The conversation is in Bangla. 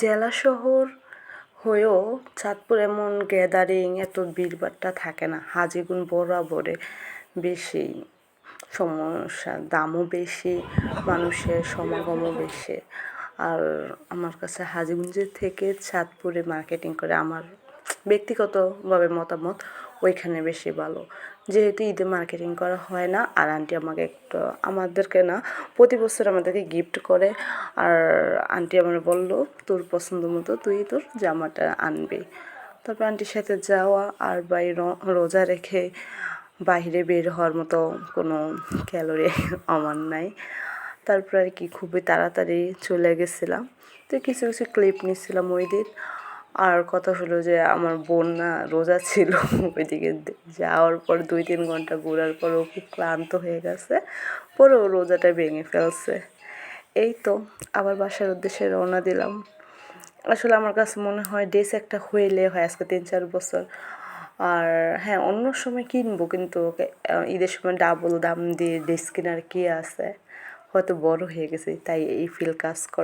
জেলা শহর হয়েও চাঁদপুর এমন গ্যাদারিং এত ভিড়ভাট্টা থাকে না। হাজীগুন বরাবরে বেশি সমস্যা, দামও বেশি, মানুষের সমাগমও বেশি। আর আমার কাছে হাজীগঞ্জের থেকে চাঁদপুরে মার্কেটিং করে আমার ব্যক্তিগতভাবে মতামত ওইখানে বেশি ভালো। যেহেতু ঈদে মার্কেটিং করা হয় না, আর আন্টি আমাকে একটা আমাদেরকে না প্রতি বছর আমাদেরকে গিফট করে। আর আন্টি আমার বললো তোর পছন্দ মতো তুই তোর জামাটা আনবি। তারপর আন্টির সাথে যাওয়া, আর রোজা রেখে বাইরে বের হওয়ার মতো কোনো ক্যালোরি আমার নাই। তারপর আর কি খুবই তাড়াতাড়ি চলে গেছিলাম। তো কিছু কিছু ক্লিপ নিচ্ছিলাম ওই দিন। আর কথা হলো যে আমার বোন না রোজা ছিল, ওইদিকে যাওয়ার পর 2-3 ঘন্টা ঘোরার পর ও খুব ক্লান্ত হয়ে গেছে, পরে ও রোজাটা ভেঙে ফেলছে। এই তো আবার বাসার উদ্দেশ্যে রওনা দিলাম। আসলে আমার কাছে মনে হয় ড্রেস একটা হইলে হয়, আজকে 3-4 বছর। আর হ্যাঁ, অন্য সময় কিনবো, কিন্তু ঈদের সময় ডাবল দাম দিয়ে ড্রেস কেনার কি আছে, হয়তো বড় হয়ে গেছে তাই এই ফিল কাজ করে।